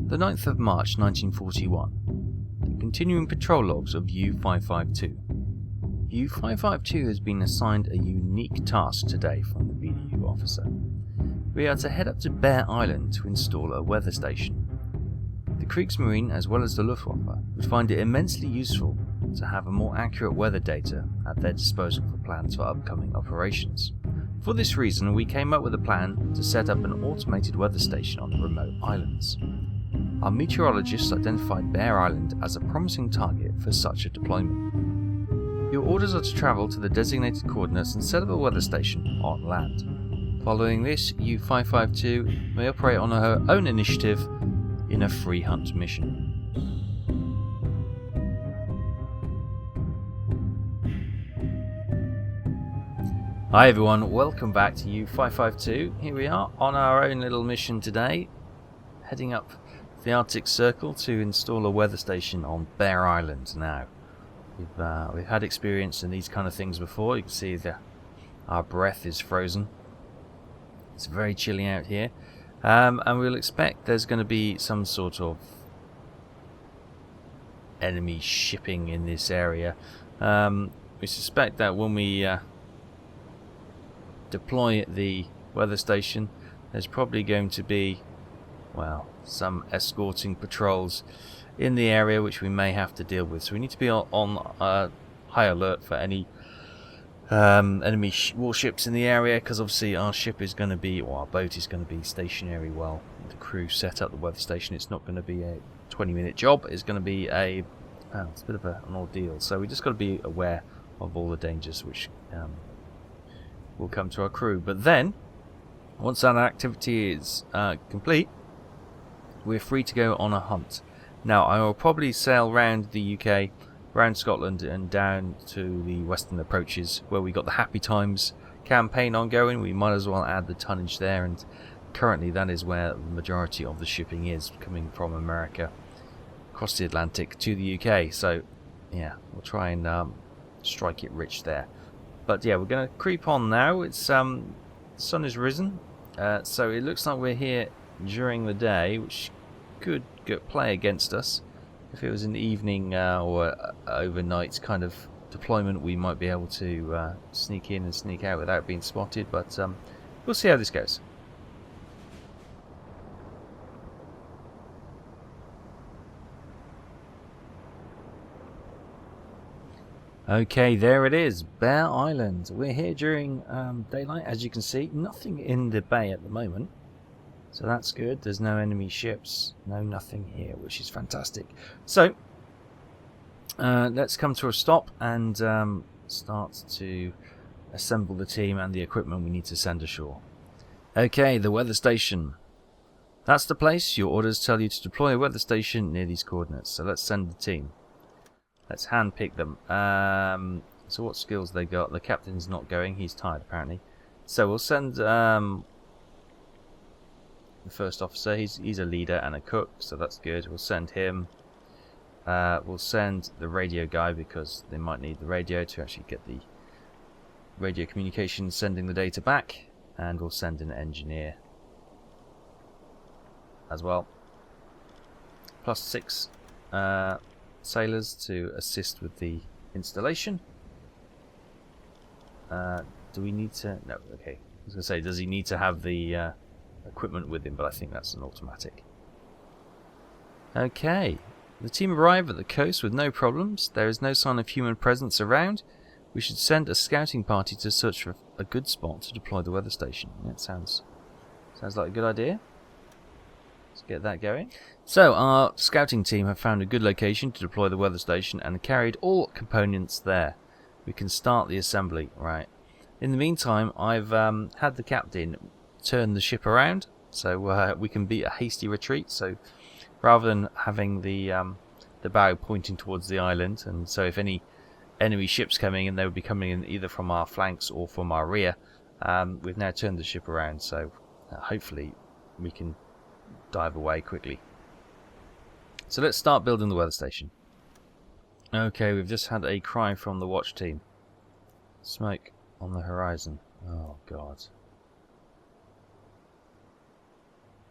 The 9th of March 1941. The continuing patrol logs of U-552. U-552 has been assigned a unique task today from the BDU officer. We are to head up to Bear Island to install a weather station. The Kriegsmarine, as well as the Luftwaffe, would find it immensely useful to have a more accurate weather data at their disposal for plans for upcoming operations. For this reason, we came up with a plan to set up an automated weather station on the remote islands. Our meteorologists identified Bear Island as a promising target for such a deployment. Your orders are to travel to the designated coordinates and set up a weather station on land. Following this, U-552 may operate on her own initiative in a free hunt mission. Hi everyone, welcome back to U-552. Here we are on our own little mission today, heading up the Arctic Circle to install a weather station on Bear Island. Now, we've had experience in these kind of things before. You can see that our breath is frozen. It's very chilly out here, and we'll expect there's going to be some sort of enemy shipping in this area. We suspect that when we deploy the weather station, there's probably going to be, well, some escorting patrols in the area which we may have to deal with. So we need to be on high alert for any enemy warships in the area, because obviously our ship is going to be, or our boat is going to be stationary while the crew set up the weather station. It's not going to be a 20-minute job. It's going to be it's a bit of an ordeal. So we just got to be aware of all the dangers which will come to our crew. But then, once that activity is complete, we're free to go on a hunt. Now, I will probably sail round the UK, round Scotland, and down to the western approaches where we got the Happy Times campaign ongoing. We might as well add the tonnage there, and currently that is where the majority of the shipping is, coming from America across the Atlantic to the UK. So, yeah, we'll try and strike it rich there. But yeah, we're going to creep on now. It's the sun has risen, so it looks like we're here during the day, which could play against us. If it was an evening or overnight kind of deployment, we might be able to sneak in and sneak out without being spotted. But we'll see how this goes. Okay, there it is, Bear Island. We're here during daylight, as you can see. Nothing in the bay at the moment, so that's good. There's no enemy ships, nothing here, which is fantastic. So, let's come to a stop and start to assemble the team and the equipment we need to send ashore. Okay, the weather station. That's the place. Your orders tell you to deploy a weather station near these coordinates. So let's send the team. Let's handpick them. So what skills they got? The captain's not going. He's tired, apparently. So we'll send the first officer. He's a leader and a cook, so that's good. We'll send him. We'll send the radio guy, because they might need the radio to actually get the radio communication sending the data back. And we'll send an engineer as well. Plus 6 sailors to assist with the installation. Do we need to? No, okay. I was going to say, does he need to have the equipment with him? But I think that's an automatic. Okay. The team arrive at the coast with no problems. There is no sign of human presence around. We should send a scouting party to search for a good spot to deploy the weather station. That sounds like a good idea. Let's get that going. So our scouting team have found a good location to deploy the weather station and carried all components there. We can start the assembly. Right. In the meantime, I've had the captain turn the ship around, so we can beat a hasty retreat. So rather than having the bow pointing towards the island, and so if any enemy ships coming in, they would be coming in either from our flanks or from our rear. We've now turned the ship around, so hopefully we can dive away quickly. So let's start building the weather station. Okay, we've just had a cry from the watch team. Smoke on the horizon. Oh god.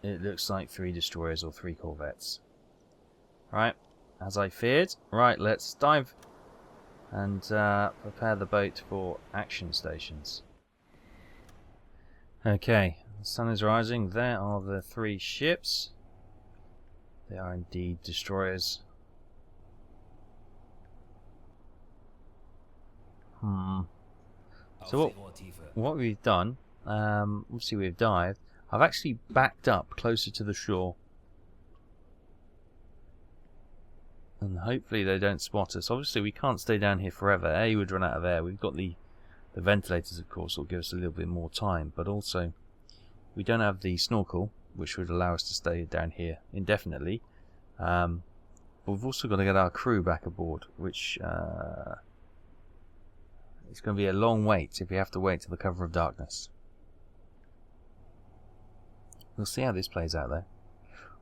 It looks like 3 destroyers or 3 corvettes. Right, as I feared. Right, let's dive and prepare the boat for action stations. Okay, the sun is rising. There are the 3 ships. They are indeed destroyers. So what we've done, obviously we've dived. I've actually backed up closer to the shore. And hopefully they don't spot us. Obviously we can't stay down here forever. Air would run out of air. We've got the ventilators, of course, will give us a little bit more time. But also, we don't have the snorkel, which would allow us to stay down here indefinitely. But we've also got to get our crew back aboard, which it's going to be a long wait if we have to wait till the cover of darkness. We'll see how this plays out, though.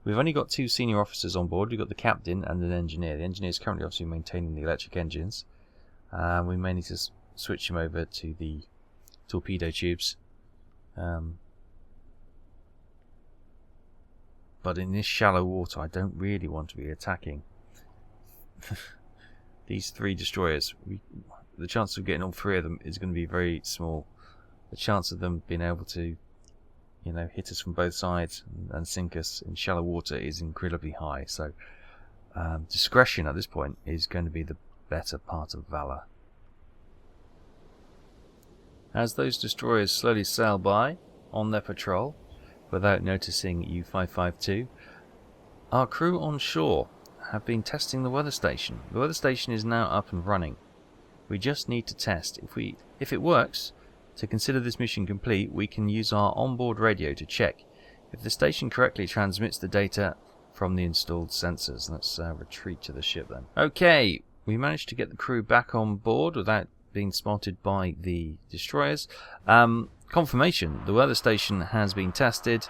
We've only got 2 senior officers on board. We've got the captain and an engineer. The engineer is currently obviously maintaining the electric engines. We may need to switch him over to the torpedo tubes. But in this shallow water, I don't really want to be attacking these 3 destroyers. The chance of getting all 3 of them is going to be very small. The chance of them being able to, you know, hit us from both sides and sink us in shallow water is incredibly high. So discretion at this point is going to be the better part of valor. As those destroyers slowly sail by on their patrol without noticing U-552, our crew on shore have been testing the weather station. The weather station is now up and running. We just need to test. If it works, to consider this mission complete, we can use our onboard radio to check if the station correctly transmits the data from the installed sensors. Let's retreat to the ship then. Okay, we managed to get the crew back on board without being spotted by the destroyers. Confirmation, the weather station has been tested.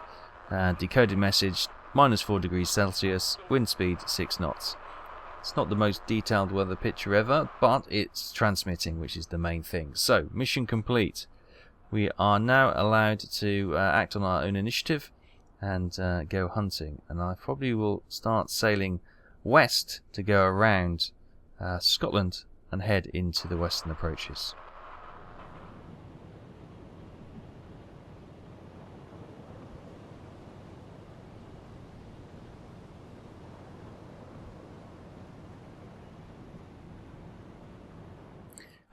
Decoded message, -4 degrees Celsius, wind speed 6 knots. It's not the most detailed weather picture ever, but it's transmitting, which is the main thing. So, mission complete. We are now allowed to act on our own initiative and go hunting. And I probably will start sailing west to go around Scotland and head into the western approaches.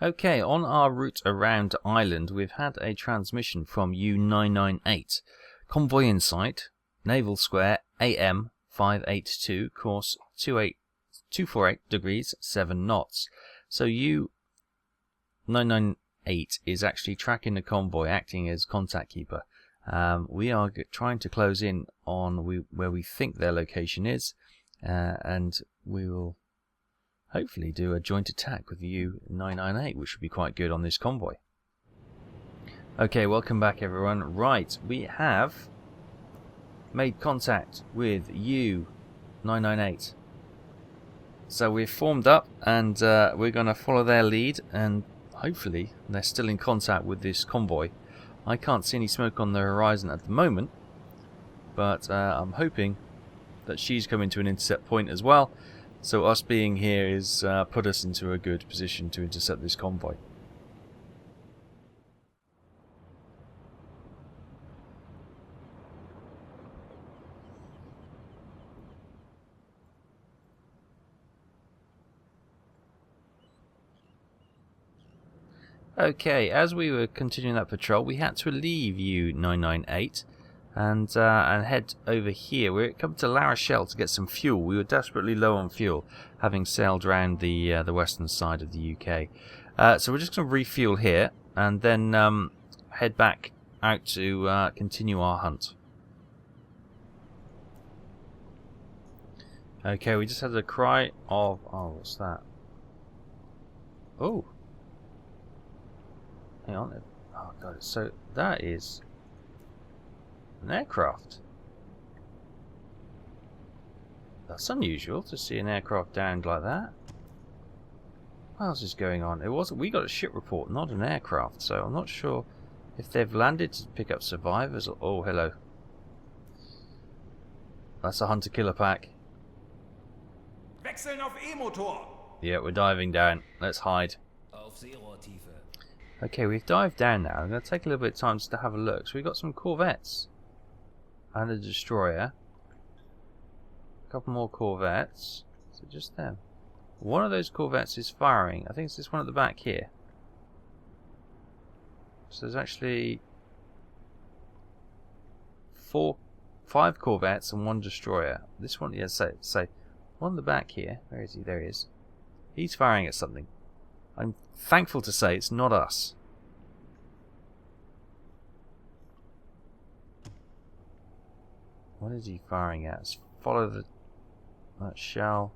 Okay, on our route around Ireland, we've had a transmission from U-998. Convoy in sight, Naval Square, AM 582, course 248 degrees, 7 knots. So U-998 is actually tracking the convoy, acting as contact keeper. We are trying to close in on where we think their location is, and we will hopefully do a joint attack with U-998, which would be quite good on this convoy. Okay, welcome back everyone. Right, we have made contact with U-998. So we've formed up and we're going to follow their lead, and hopefully they're still in contact with this convoy. I can't see any smoke on the horizon at the moment, but I'm hoping that she's coming to an intercept point as well. So us being here is put us into a good position to intercept this convoy. Okay, as we were continuing that patrol, we had to leave U-998 and head over here. We're coming to La Rochelle to get some fuel. We were desperately low on fuel, having sailed around the western side of the UK. So we're just going to refuel here and then head back out to continue our hunt. Okay, we just had a cry of... oh, what's that? Oh. Hang on. Oh, God. So that is an aircraft. That's unusual to see an aircraft downed like that. What else is going on? It wasn't. We got a ship report, not an aircraft. So I'm not sure if they've landed to pick up survivors. Or, oh, hello. that's a hunter-killer pack. Wechseln auf E-Motor. Yeah, we're diving down. Let's hide. Auf Seerohrtiefe. Okay, we've dived down now. I'm going to take a little bit of time just to have a look. So we've got some corvettes. And a destroyer. A couple more corvettes. So just them. One of those corvettes is firing. I think it's this one at the back here. So there's actually 5 corvettes and 1 destroyer. This one, yeah, so one at the back here. Where is he? There he is. He's firing at something. I'm thankful to say it's not us. What is he firing at? Let's follow that shell.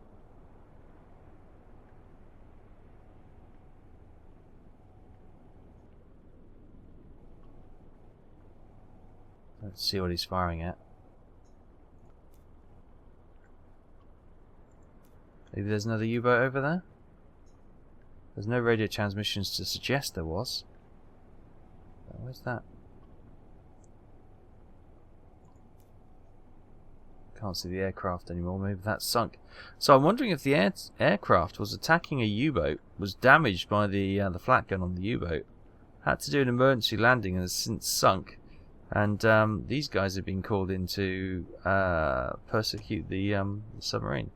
Let's see what he's firing at. Maybe there's another U-boat over there? There's no radio transmissions to suggest there was. Where's that? Can't see the aircraft anymore. Maybe that's sunk. So I'm wondering if the aircraft was attacking a U-boat, was damaged by the flak gun on the U-boat, had to do an emergency landing and has since sunk. And these guys have been called in to persecute the submarine.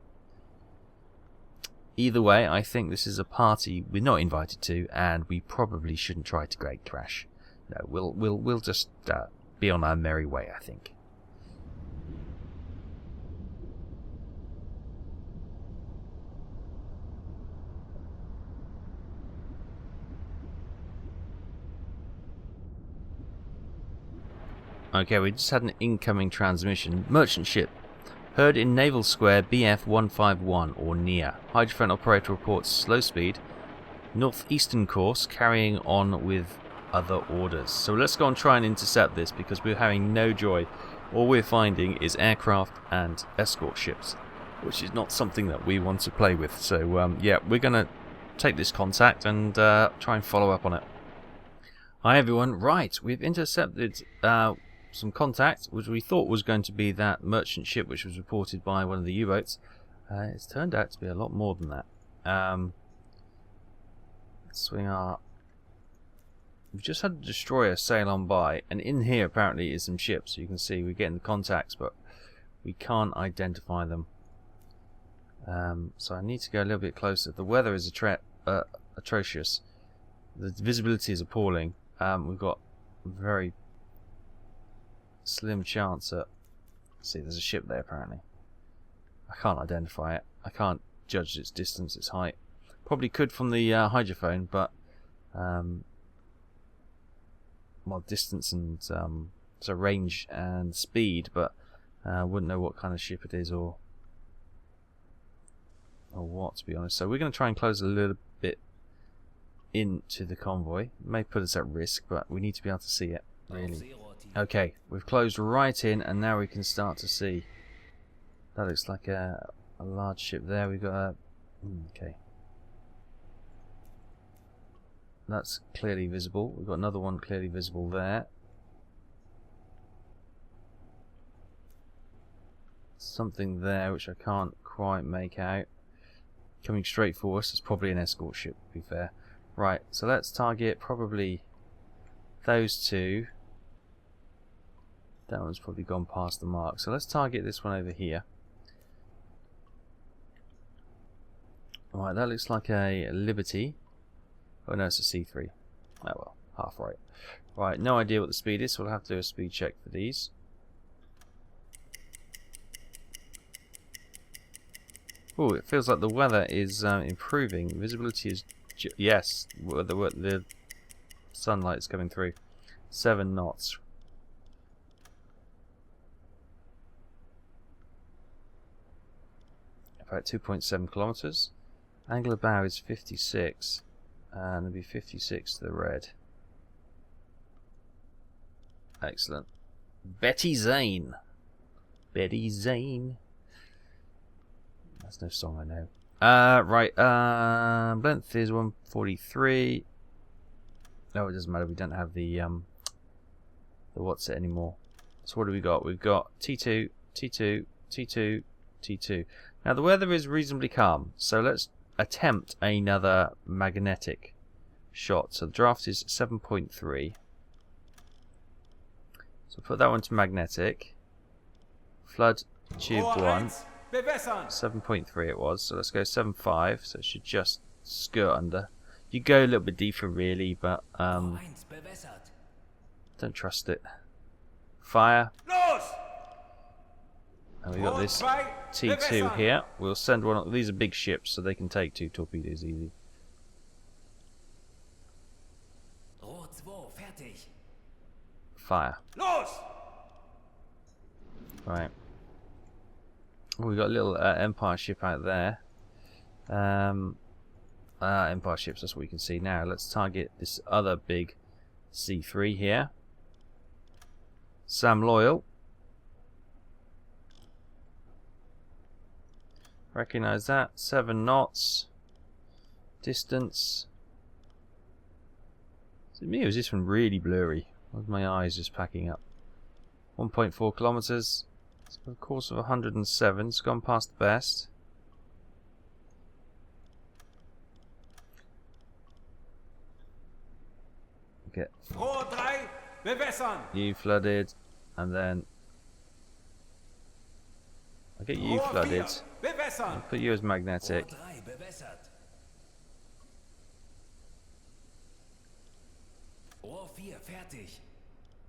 Either way, I think this is a party we're not invited to, and we probably shouldn't try to grade crash. No, we'll just be on our merry way, I think. Okay, we just had an incoming transmission. Merchant ship. Heard in Naval Square BF-151 or near. Hydrophone operator reports slow speed. Northeastern course carrying on with other orders. So let's go and try and intercept this because we're having no joy. All we're finding is aircraft and escort ships, which is not something that we want to play with. So yeah, we're going to take this contact and try and follow up on it. Hi everyone. Right, we've intercepted some contact, which we thought was going to be that merchant ship which was reported by one of the U-boats. It's turned out to be a lot more than that. Let's swing our... We've just had a destroyer sail on by, and in here apparently is some ships. So you can see we're getting the contacts, but we can't identify them. So I need to go a little bit closer. The weather is atrocious. The visibility is appalling. We've got very slim chance at... See, there's a ship there apparently. I can't identify it. I can't judge its distance, its height. Probably could from the hydrophone, but well, distance and so range and speed, but wouldn't know what kind of ship it is or what, to be honest. So we're going to try and close a little bit into the convoy. It may put us at risk, but we need to be able to see it, really. Okay, we've closed right in, and now we can start to see. That looks like a large ship there. We've got a... Okay. That's clearly visible. We've got another one clearly visible there. Something there which I can't quite make out. Coming straight for us. It's probably an escort ship, to be fair. Right, so let's target probably those two. That one's probably gone past the mark. So let's target this one over here. Right, that looks like a Liberty. Oh no, it's a C3. Oh well, half right. Right, no idea what the speed is, so we'll have to do a speed check for these. Oh, it feels like the weather is improving. Visibility is... yes, the sunlight's coming through. 7 knots. About 2.7 kilometers. Angle of bow is 56, and it'll be 56 to the red. Excellent. Betty Zane. Betty Zane. That's no song I know. Right. Length is 143. No, it doesn't matter. We don't have the what's it anymore. So what do we got? We've got T2, T2, T2, T2. Now the weather is reasonably calm, so let's attempt another magnetic shot. So the draft is 7.3. So put that one to magnetic. Flood tube 1. 7.3 it was, so let's go 7.5. So it should just skirt under. You go a little bit deeper really, but don't trust it. Fire. And we got this T2 here. We'll send one. These are big ships, so they can take 2 torpedoes easy. Fire. Right. Oh, we got a little Empire ship out there. Empire ships, that's what we can see now. Let's target this other big C3 here. Sam Loyal. Recognize that. 7 knots. Distance. Is it me or is this one really blurry? With my eyes just packing up. 1.4 kilometers. It's got a course of 107. It's gone past the best. Get you flooded, and then I get you flooded. I'll put you as magnetic.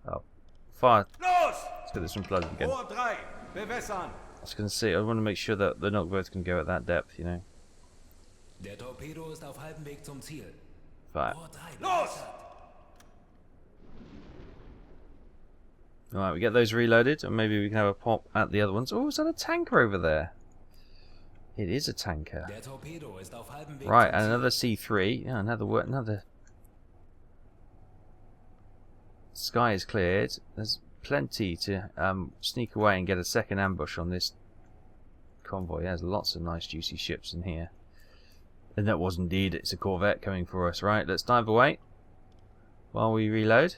Oh, fire! Let's get this one flooded again. I was going to say, I want to make sure that they're not both going to go at that depth, you know. Fire. Alright, we get those reloaded, and maybe we can have a pop at the other ones. Oh, is that a tanker over there? It is a tanker. Right, and another C3. Yeah, another. Sky is cleared. There's plenty to sneak away and get a second ambush on this convoy. There's lots of nice juicy ships in here. And that was indeed, it's a corvette coming for us. Right, let's dive away while we reload.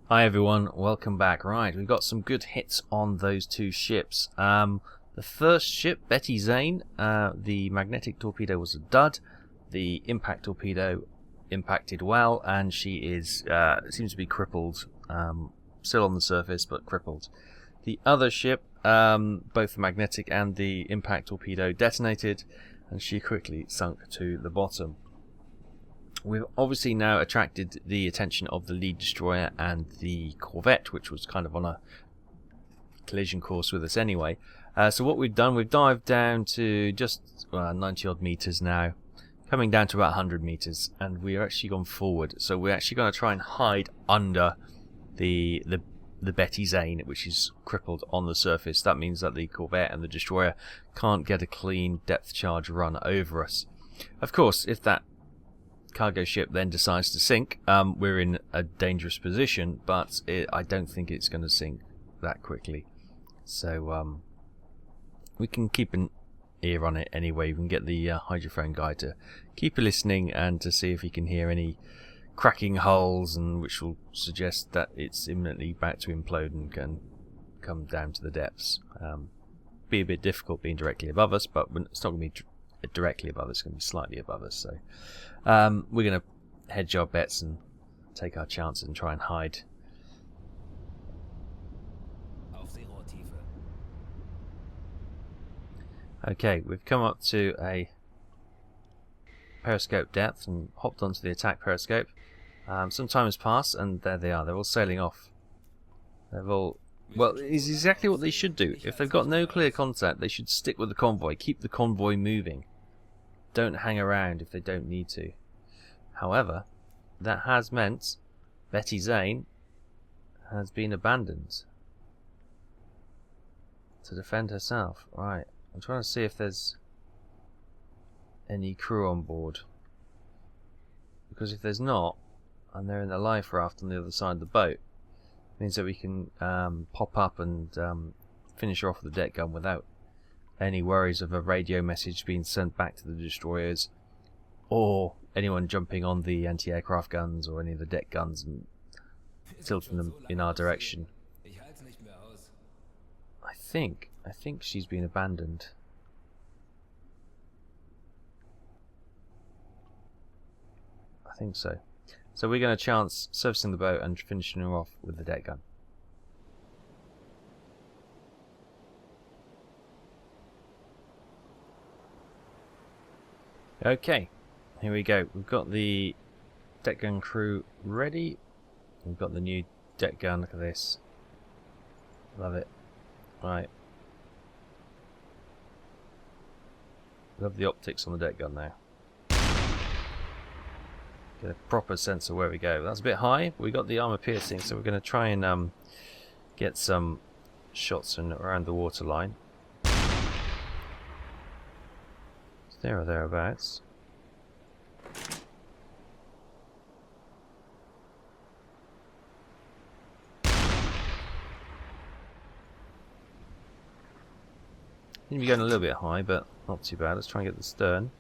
Hi everyone, welcome back. Right, we've got some good hits on those 2 ships. The first ship, Betty Zane, the magnetic torpedo was a dud. The impact torpedo impacted well, and she is seems to be crippled. Still on the surface, but crippled. The other ship, both the magnetic and the impact torpedo detonated, and she quickly sunk to the bottom. We've obviously now attracted the attention of the lead destroyer and the corvette, which was kind of on a collision course with us anyway. So what we've done, we've dived down to just 90 odd meters now, coming down to about 100 meters, and we're actually gone forward. So we're actually going to try and hide under the Betty Zane, which is crippled on the surface. That means that the corvette and the destroyer can't get a clean depth charge run over us. Of course, if that cargo ship then decides to sink, we're in a dangerous position, but I don't think it's going to sink that quickly. So we can keep an ear on it anyway. We can get the hydrophone guy to keep listening and to see if he can hear any cracking hulls, and which will suggest that it's imminently about to implode and can come down to the depths. be a bit difficult being directly above us, but it's not going to be directly above us. It's going to be slightly above us. So we're going to hedge our bets and take our chances and try and hide. Okay, we've come up to a periscope depth and hopped onto the attack periscope. Some time has passed and there they are. They're all sailing off. They've all... Well, it's exactly what they should do. If they've got no clear contact, they should stick with the convoy. Keep the convoy moving. Don't hang around if they don't need to. However, that has meant Betty Zane has been abandoned to defend herself. Right, I'm trying to see if there's any crew on board. Because if there's not, and they're in the life raft on the other side of the boat, means that we can pop up and finish her off with the deck gun without any worries of a radio message being sent back to the destroyers, or anyone jumping on the anti-aircraft guns or any of the deck guns and tilting them in our direction. I think she's been abandoned. I think so. So we're going to chance servicing the boat and finishing her off with the deck gun. Okay, here we go. We've got the deck gun crew ready. We've got the new deck gun. Look at this. Love it. Right. Love the optics on the deck gun now. Get a proper sense of where we go. That's a bit high. We got the armor piercing, so we're going to try and get some shots around the waterline. There or thereabouts. Seem to be going a little bit high, but not too bad. Let's try and get the stern.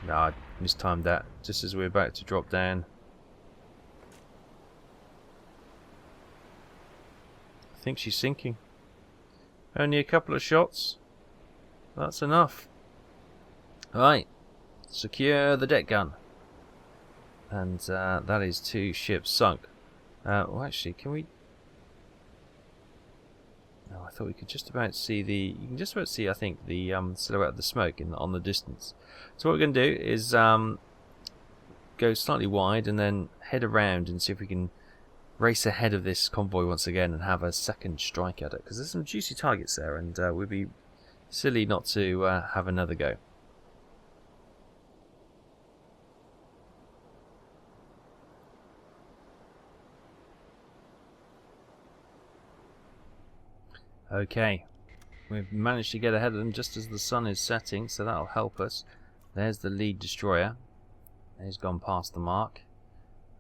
No, I mistimed that. Just as we're about to drop down. I think she's sinking. Only a couple of shots. That's enough. Right. Secure the deck gun. And that is 2 ships sunk. Well, actually, can we... No, I thought we could just about see the... You can just about see, I think, the silhouette of the smoke on the distance. So what we're going to do is go slightly wide and then head around and see if we can race ahead of this convoy once again and have a second strike at it. Because there's some juicy targets there, and we'd be silly not to have another go. Okay, we've managed to get ahead of them just as the sun is setting, so that'll help us. There's the lead destroyer. He's gone past the mark.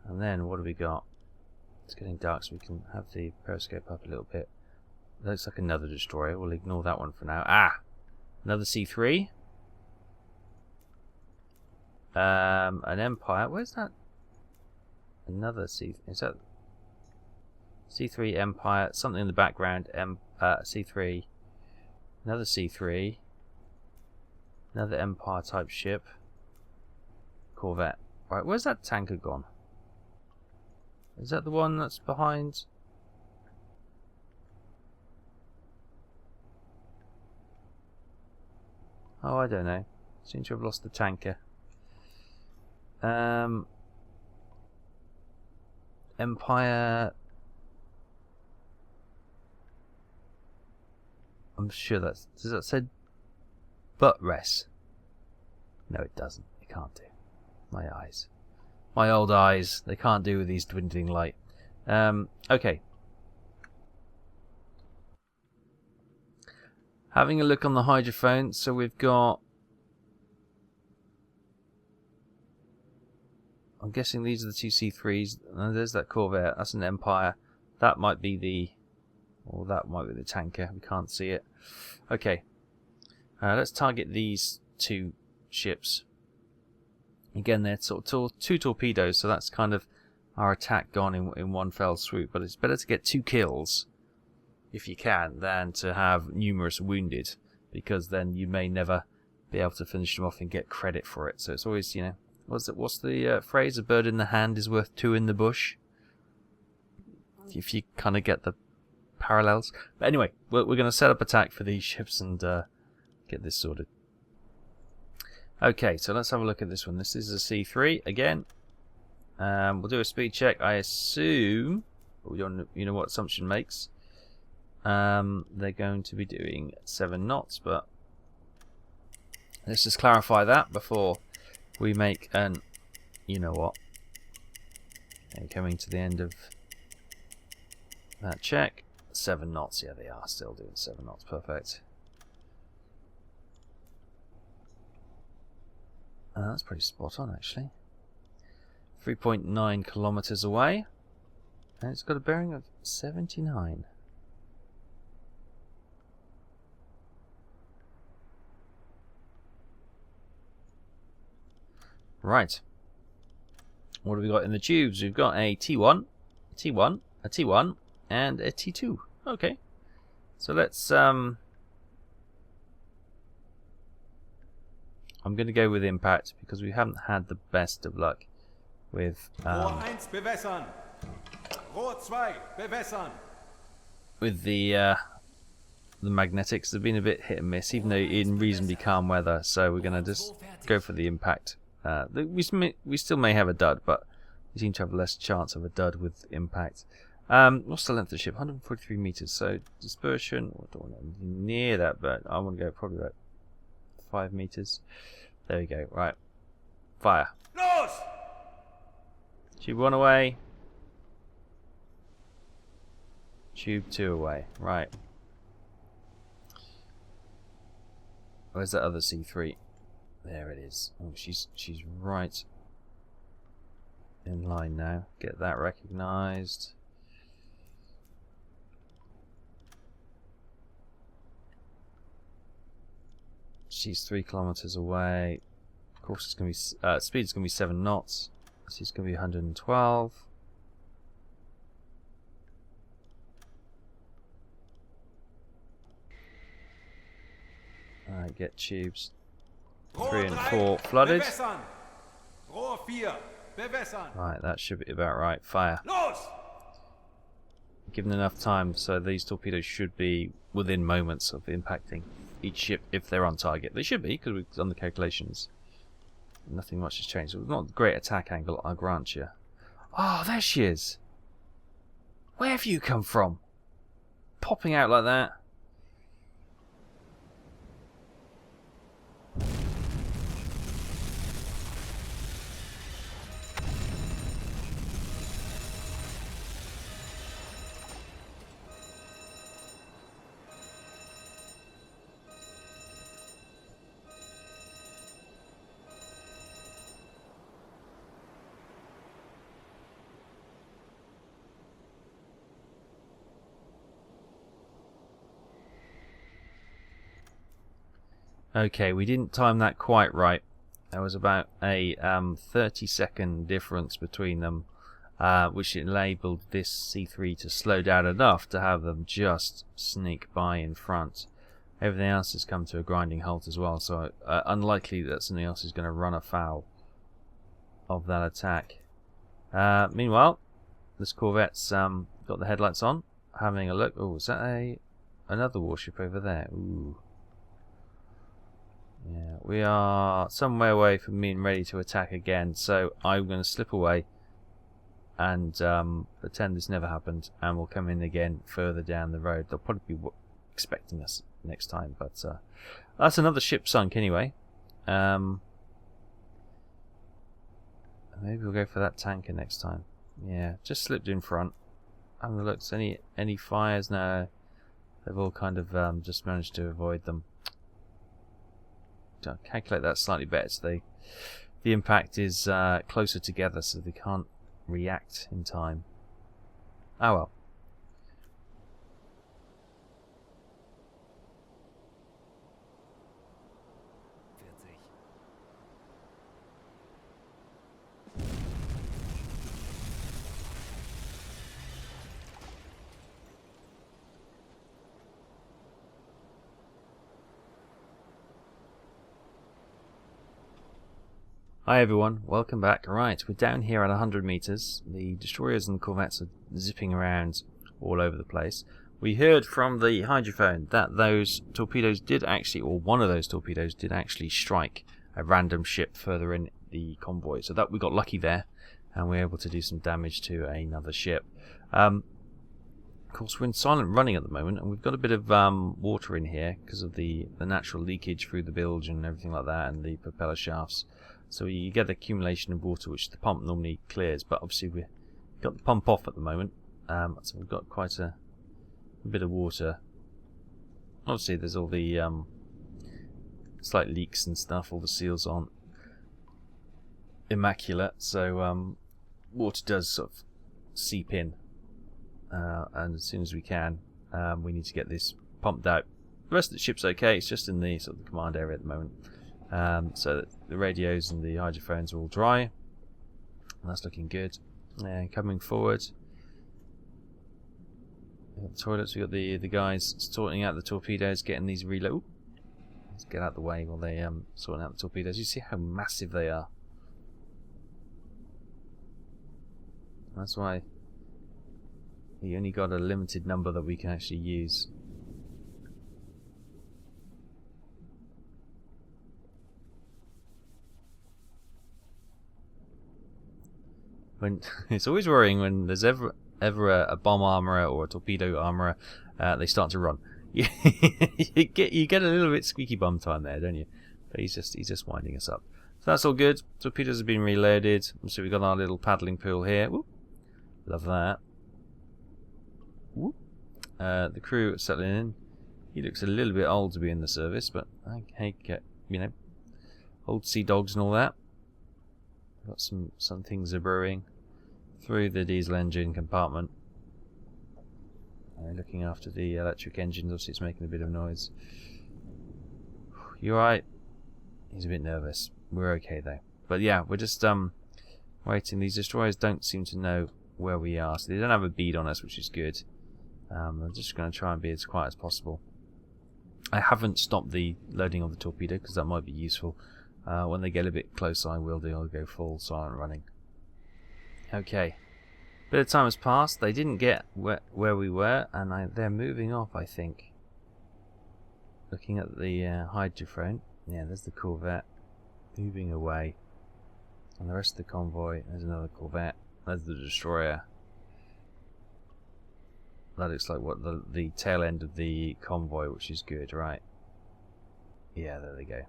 And then what have we got? It's getting dark, so we can have the periscope up a little bit. Looks like another destroyer. We'll ignore that one for now. Ah! Another C3. An Empire. Where's that? Another C... Is that... C3 Empire. Something in the background. C3. Another C3. Another Empire type ship. Corvette. Right, where's that tanker gone? Is that the one that's behind? Oh, I don't know. Seem to have lost the tanker. Empire. I'm sure that's... Does that say buttress? No, it doesn't. It can't do. My eyes. My old eyes. They can't do with these dwindling light. Okay. Having a look on the hydrophone. So we've got... I'm guessing these are the 2 C3s. And there's that Corvette. That's an Empire. That might be the... Or that might be the tanker. We can't see it. Okay. Let's target these 2 ships. Again, they're sort of 2 torpedoes, so that's kind of our attack gone in one fell swoop. But it's better to get 2 kills if you can, than to have numerous wounded, because then you may never be able to finish them off and get credit for it. So it's always, you know, what's the phrase? A bird in the hand is worth two in the bush. If you kind of get the parallels. But anyway, we're going to set up attack for these ships and get this sorted. Okay, so let's have a look at this one. This is a C3 again. We'll do a speed check. I assume, we don't, you know what assumption makes. They're going to be doing 7 knots, but let's just clarify that before we make an, you know what. Okay, coming to the end of that check. 7 knots, yeah, they are still doing 7 knots, perfect. That's pretty spot on, actually. 3.9 kilometers away, and it's got a bearing of 79. Right. What have we got in the tubes? We've got a T1, T1, a T1, and a T2. Okay. So let's I'm going to go with impact because we haven't had the best of luck with Rohr 1 bewässern. Rohr 2 bewässern. with the magnetics. They've been a bit hit and miss, even though in reasonably calm weather. So we're going to just go for the impact. We still may have a dud, but we seem to have less chance of a dud with impact. What's the length of the ship? 143 meters. So dispersion, I don't want anything near that, but I want to go probably about 5 meters. There we go. Right. Fire. Los! Tube 1 away. Tube 2 away. Right. Where's that other C3? There it is. Oh, she's right in line now. Get that recognized. She's 3 kilometers away. Of course, it's going to be speed's going to be 7 knots. She's going to be 112. Alright, get tubes 3 and 4 flooded. Bewässern. Rohr 4 bewässern. Right, that should be about right. Fire. Los! Given enough time, so these torpedoes should be within moments of impacting each ship if they're on target. They should be, because we've done the calculations. Nothing much has changed. It's not a great attack angle, I'll grant you. Oh, there she is. Where have you come from? Popping out like that. Okay, we didn't time that quite right. There was about a 30-second difference between them, which enabled this C3 to slow down enough to have them just sneak by in front. Everything else has come to a grinding halt as well, so unlikely that something else is going to run afoul of that attack. Meanwhile, this Corvette's got the headlights on, having a look. Oh, is that another warship over there? Ooh. Yeah, we are some way away from being ready to attack again, so I'm going to slip away and pretend this never happened, and we'll come in again further down the road. They'll probably be expecting us next time, but that's another ship sunk anyway. Maybe we'll go for that tanker next time. Yeah, just slipped in front. Having a look, any fires now? They've all kind of just managed to avoid them. To calculate that slightly better, so the impact is closer together, so they can't react in time. Oh well. Hi everyone, welcome back. Right, we're down here at 100 meters. The destroyers and corvettes are zipping around all over the place. We heard from the hydrophone that those torpedoes did actually, or one of those torpedoes did actually strike a random ship further in the convoy. So that we got lucky there, and we were able to do some damage to another ship. Of course, we're in silent running at the moment, and we've got a bit of water in here because of the natural leakage through the bilge and everything like that, and the propeller shafts. So you get accumulation of water, which the pump normally clears, but obviously we've got the pump off at the moment, so we've got quite a bit of water. Obviously there's all the slight leaks and stuff, all the seals aren't immaculate, so water does sort of seep in, and as soon as we can, we need to get this pumped out. The rest of the ship's okay, it's just in the sort of the command area at the moment. So that the radios and the hydrophones are all dry, and that's looking good. And coming forward, we've got the toilets. We've got the guys sorting out the torpedoes, getting these reload. Ooh, let's get out of the way while they sorting out the torpedoes. You see how massive they are. That's why we only got a limited number that we can actually use. When it's always worrying when there's ever a bomb armorer or a torpedo armorer, they start to run. you get a little bit squeaky bum time there, don't you? But he's just winding us up. So that's all good. Torpedoes have been reloaded. So we've got our little paddling pool here. Whoop. Love that. Whoop. The crew are settling in. He looks a little bit old to be in the service, but hey, you know, old sea dogs and all that. Got some things are brewing through the diesel engine compartment. Looking after the electric engines, obviously it's making a bit of noise. You alright? He's a bit nervous. We're okay though. But yeah, we're just waiting. These destroyers don't seem to know where we are, so they don't have a bead on us, which is good. I'm just going to try and be as quiet as possible. I haven't stopped the loading of the torpedo because that might be useful. When they get a bit closer, I'll go full silent running. Okay, bit of time has passed. They didn't get where we were, and they're moving off, I think. Looking at the hydrophone, yeah, there's the corvette moving away, and the rest of the convoy. There's another corvette. There's the destroyer. That looks like what the tail end of the convoy, which is good, right? Yeah, there they go.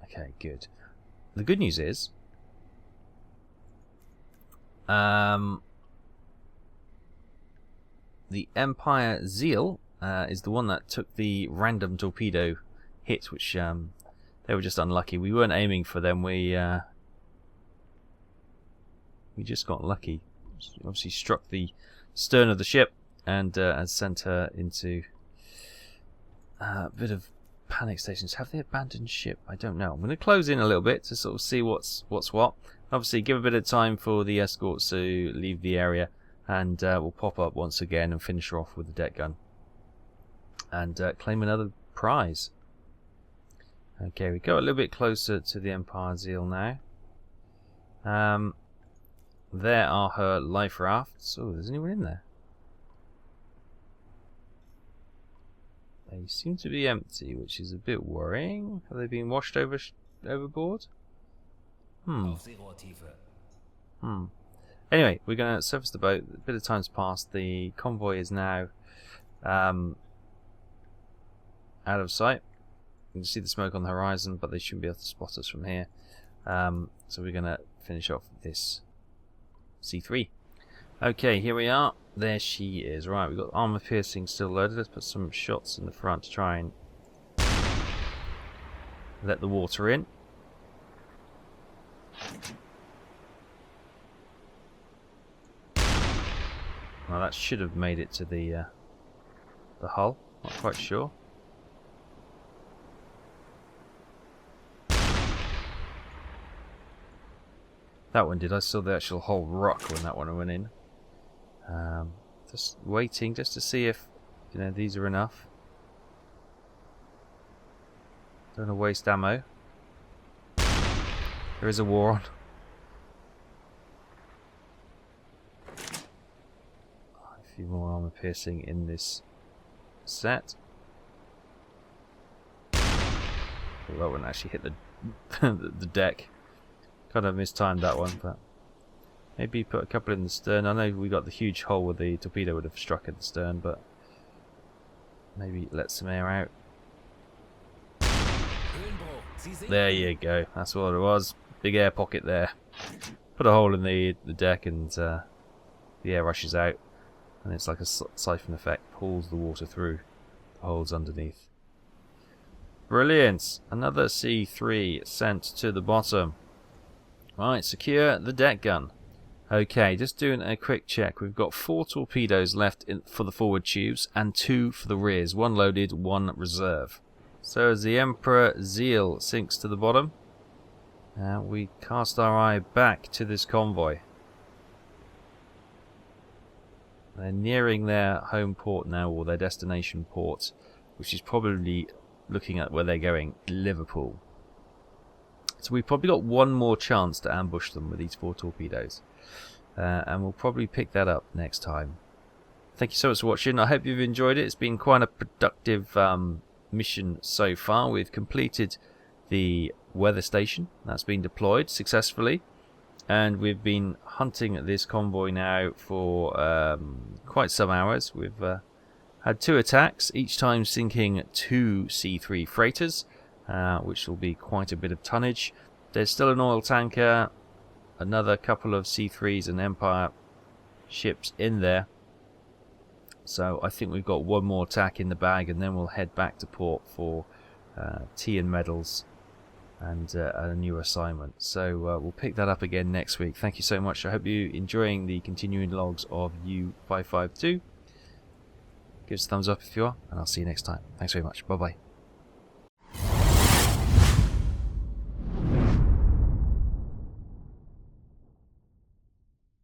Okay, good. The good news is, the Empire Zeal is the one that took the random torpedo hit, which they were just unlucky. We weren't aiming for them. We just got lucky. Obviously, struck the stern of the ship and sent her into a bit of panic stations. Have they abandoned ship? I don't know. I'm going to close in a little bit to sort of see what's what. Obviously, give a bit of time for the escorts to leave the area, and we'll pop up once again and finish her off with the deck gun and claim another prize. Okay, we go a little bit closer to the Empire Zeal now. There are her life rafts. Oh, there's anyone in there? They seem to be empty, which is a bit worrying. Have they been washed overboard? Anyway, we're going to surface the boat. A bit of time's passed. The convoy is now out of sight. You can see the smoke on the horizon, but they shouldn't be able to spot us from here. So we're going to finish off this C3. Okay, here we are. There she is. Right, we've got armor piercing still loaded. Let's put some shots in the front to try and let the water in. Well, that should have made it to the hull. Not quite sure. That one did. I saw the actual whole rock when that one went in. Just waiting just to see if these are enough. Don't want to waste ammo. There is a war on. A few more armor piercing in this set. Well, that wouldn't actually hit the the deck. Kind of mistimed that one, but maybe put a couple in the stern. I know we got the huge hole where the torpedo would have struck at the stern, but maybe let some air out. There you go. That's what it was. Big air pocket there. Put a hole in the deck, and the air rushes out, and it's like a siphon effect. Pulls the water through the holes underneath. Brilliant. Another C3 sent to the bottom. Right, secure the deck gun. Okay, just doing a quick check. We've got 4 torpedoes left for the forward tubes and 2 for the rears. 1 loaded, 1 reserve. So as the Emperor Zeal sinks to the bottom, we cast our eye back to this convoy. They're nearing their home port now, or their destination port, which is probably, looking at where they're going, Liverpool. So we've probably got one more chance to ambush them with these 4 torpedoes. And we'll probably pick that up next time. Thank you so much for watching. I hope you've enjoyed it. It's been quite a productive mission so far. We've completed the weather station. That's been deployed successfully. And we've been hunting this convoy now for quite some hours. We've had 2 attacks, each time sinking 2 C3 freighters, which will be quite a bit of tonnage. There's still an oil tanker, another couple of C3s and Empire ships in there. So I think we've got one more attack in the bag, and then we'll head back to port for tea and medals and a new assignment. So we'll pick that up again next week. Thank you so much. I hope you're enjoying the continuing logs of U-552. Give us a thumbs up if you are, and I'll see you next time. Thanks very much. Bye bye.